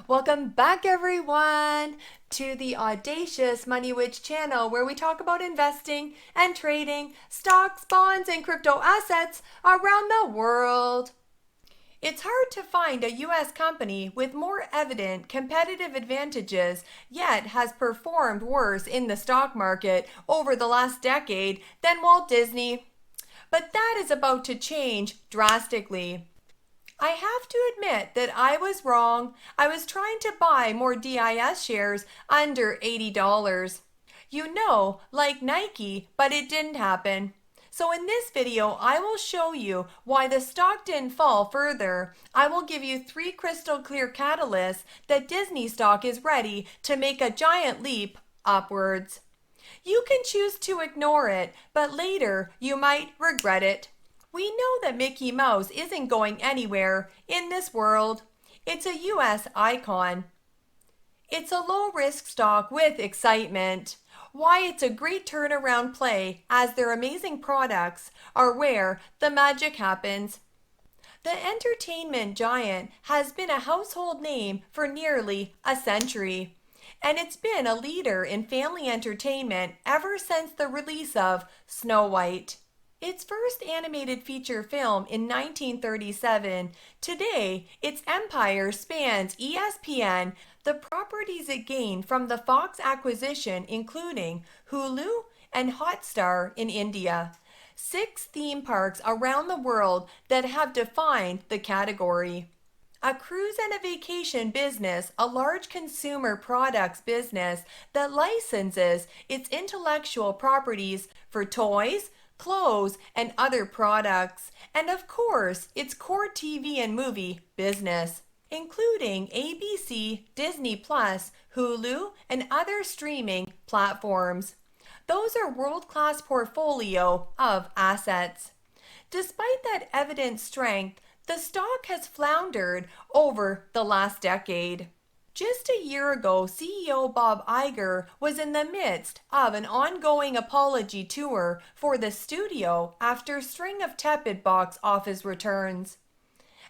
Welcome back, everyone, to the Audacious Money Witch channel, where we talk about investing and trading stocks, bonds, and crypto assets around the world. It's hard to find a U.S. company with more evident competitive advantages, yet has performed worse in the stock market over the last decade than Walt Disney. But that is about to change drastically. I have to admit that I was wrong. I was trying to buy more DIS shares under $80. Like Nike, but it didn't happen. So in this video, I will show you why the stock didn't fall further. I will give you 3 crystal clear catalysts that Disney stock is ready to make a giant leap upwards. You can choose to ignore it, but later you might regret it. We know that Mickey Mouse isn't going anywhere in this world. It's a U.S. icon. It's a low-risk stock with excitement. Why it's a great turnaround play, as their amazing products are where the magic happens. The entertainment giant has been a household name for nearly a century, and it's been a leader in family entertainment ever since the release of Snow White. Its first animated feature film in 1937, today its empire spans ESPN, the properties it gained from the Fox acquisition including Hulu and Hotstar in India. 6 theme parks around the world that have defined the category. A cruise and a vacation business, a large consumer products business that licenses its intellectual properties for toys, clothes, and other products, and of course, its core TV and movie business, including ABC, Disney Plus, Hulu, and other streaming platforms. Those are world-class portfolio of assets. Despite that evident strength, the stock has floundered over the last decade. Just a year ago, CEO Bob Iger was in the midst of an ongoing apology tour for the studio after a string of tepid box office returns.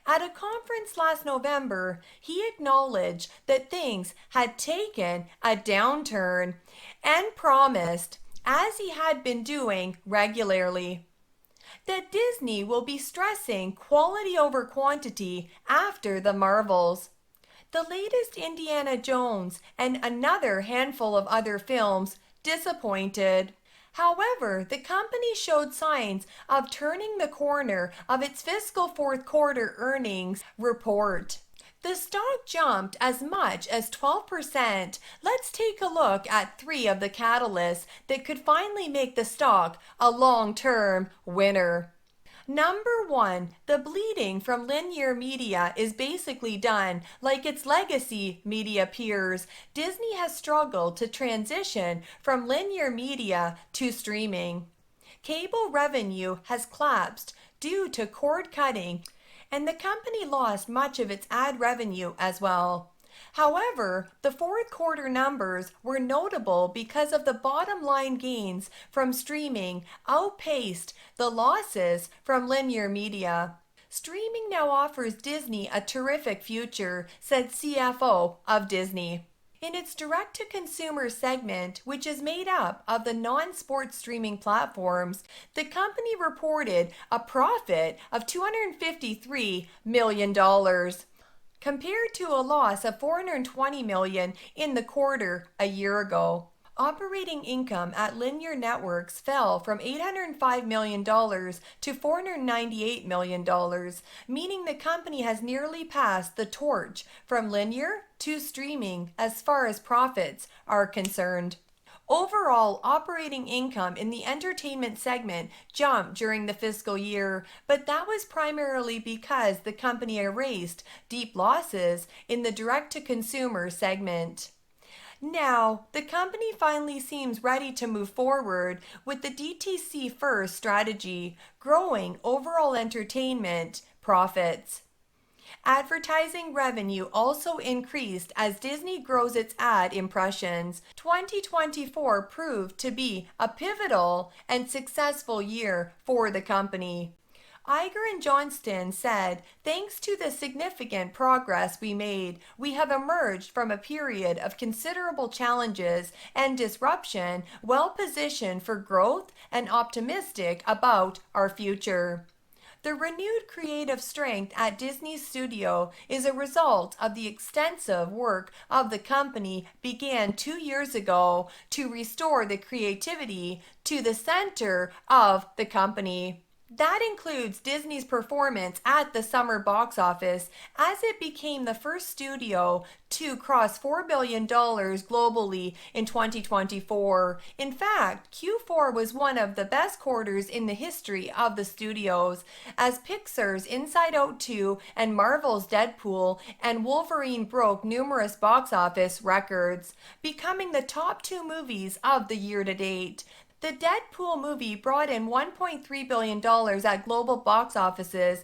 At a conference last November, he acknowledged that things had taken a downturn and promised, as he had been doing regularly, that Disney will be stressing quality over quantity after the Marvels. The latest Indiana Jones and another handful of other films disappointed. However, the company showed signs of turning the corner of its fiscal fourth quarter earnings report. The stock jumped as much as 12%. Let's take a look at 3 of the catalysts that could finally make the stock a long-term winner. Number 1, the bleeding from linear media is basically done. Like its legacy media peers, Disney has struggled to transition from linear media to streaming. Cable revenue has collapsed due to cord cutting, and the company lost much of its ad revenue as well. However, the fourth quarter numbers were notable because of the bottom line gains from streaming outpaced the losses from linear media. Streaming now offers Disney a terrific future, said CFO of Disney. In its direct-to-consumer segment, which is made up of the non-sports streaming platforms, the company reported a profit of $253 million. Compared to a loss of $420 million in the quarter a year ago. Operating income at linear networks fell from $805 million to $498 million, meaning the company has nearly passed the torch from linear to streaming as far as profits are concerned. Overall, operating income in the entertainment segment jumped during the fiscal year, but that was primarily because the company erased deep losses in the direct-to-consumer segment. Now, the company finally seems ready to move forward with the DTC first strategy, growing overall entertainment profits. Advertising revenue also increased as Disney grows its ad impressions. 2024 proved to be a pivotal and successful year for the company. Iger and Johnston said, thanks to the significant progress we made, we have emerged from a period of considerable challenges and disruption, well positioned for growth and optimistic about our future. The renewed creative strength at Disney's studio is a result of the extensive work of the company began 2 years ago to restore the creativity to the center of the company. That includes Disney's performance at the summer box office as it became the first studio to cross $4 billion globally in 2024. In fact, Q4 was one of the best quarters in the history of the studios, as Pixar's Inside Out 2 and Marvel's Deadpool and Wolverine broke numerous box office records, becoming the top two movies of the year to date. The Deadpool movie brought in $1.3 billion at global box offices.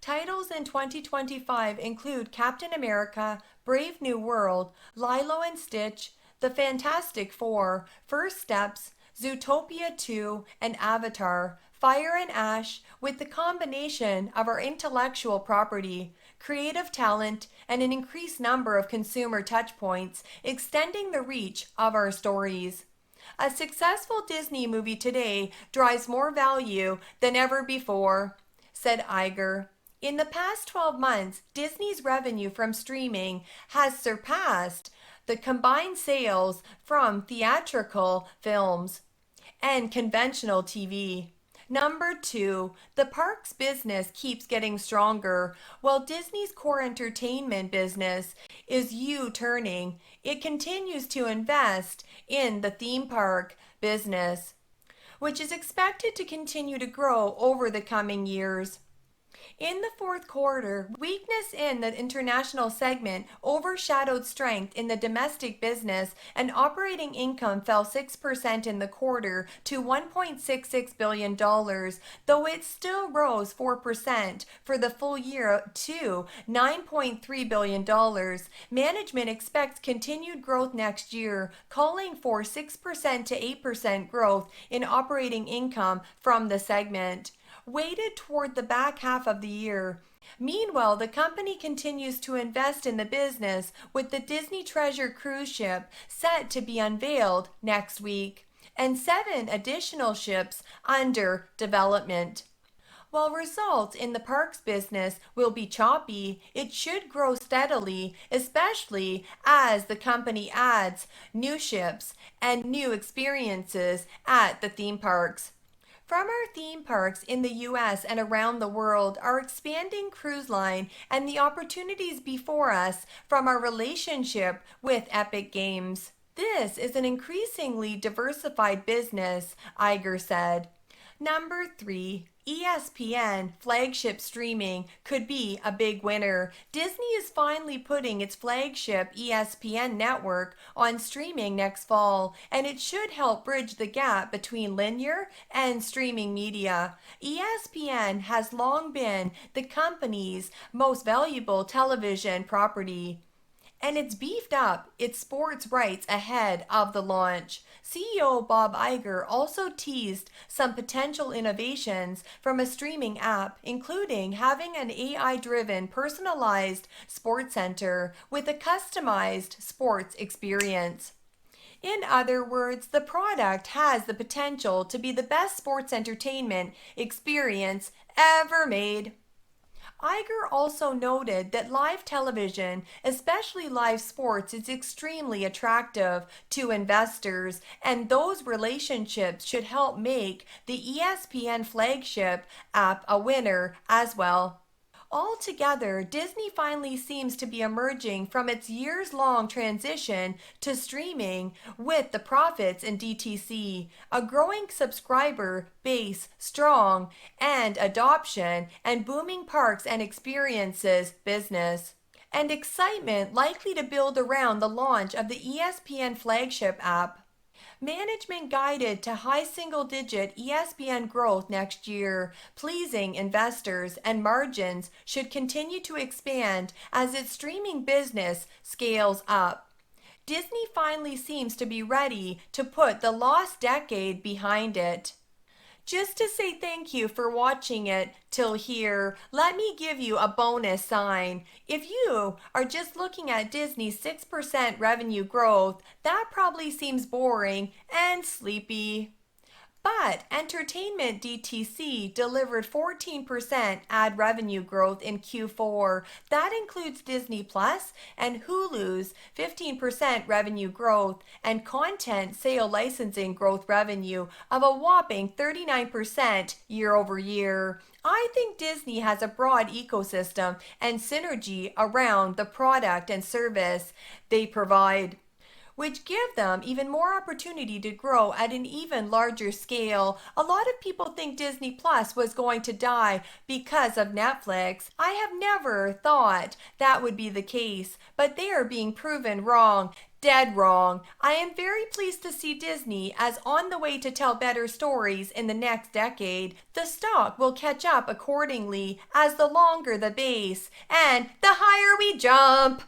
Titles in 2025 include Captain America, Brave New World, Lilo and Stitch, The Fantastic Four, First Steps, Zootopia 2, and Avatar, Fire and Ash, with the combination of our intellectual property, creative talent, and an increased number of consumer touchpoints, extending the reach of our stories. A successful Disney movie today drives more value than ever before, said Iger. In the past 12 months, Disney's revenue from streaming has surpassed the combined sales from theatrical films and conventional TV. Number 2, the parks business keeps getting stronger. While Disney's core entertainment business is U-turning, it continues to invest in the theme park business, which is expected to continue to grow over the coming years. In the fourth quarter, weakness in the international segment overshadowed strength in the domestic business, and operating income fell 6% in the quarter to $1.66 billion, though it still rose 4% for the full year to $9.3 billion. Management expects continued growth next year, calling for 6% to 8% growth in operating income from the segment, weighted toward the back half of the year. Meanwhile, the company continues to invest in the business, with the Disney Treasure cruise ship set to be unveiled next week, and 7 additional ships under development. While results in the parks business will be choppy, it should grow steadily, especially as the company adds new ships and new experiences at the theme parks. From our theme parks in the US and around the world, our expanding cruise line, and the opportunities before us from our relationship with Epic Games. This is an increasingly diversified business, Iger said. Number 3, ESPN flagship streaming could be a big winner. Disney is finally putting its flagship ESPN network on streaming next fall, and it should help bridge the gap between linear and streaming media. ESPN has long been the company's most valuable television property, and it's beefed up its sports rights ahead of the launch. CEO Bob Iger also teased some potential innovations from a streaming app, including having an AI-driven personalized sports center with a customized sports experience. In other words, the product has the potential to be the best sports entertainment experience ever made. Iger also noted that live television, especially live sports, is extremely attractive to investors, and those relationships should help make the ESPN flagship app a winner as well. Altogether, Disney finally seems to be emerging from its years-long transition to streaming with the profits in DTC, a growing subscriber base, strong and adoption, and booming parks and experiences business, and excitement likely to build around the launch of the ESPN flagship app. Management guided to high single-digit ESPN growth next year, pleasing investors, and margins should continue to expand as its streaming business scales up. Disney finally seems to be ready to put the lost decade behind it. Just to say thank you for watching it till here, let me give you a bonus sign. If you are just looking at Disney's 6% revenue growth, that probably seems boring and sleepy. But Entertainment DTC delivered 14% ad revenue growth in Q4. That includes Disney Plus and Hulu's 15% revenue growth and content sale licensing growth revenue of a whopping 39% year over year. I think Disney has a broad ecosystem and synergy around the product and service they provide, which give them even more opportunity to grow at an even larger scale. A lot of people think Disney Plus was going to die because of Netflix. I have never thought that would be the case, but they are being proven wrong. Dead wrong. I am very pleased to see Disney as on the way to tell better stories in the next decade. The stock will catch up accordingly as the longer the base and the higher we jump.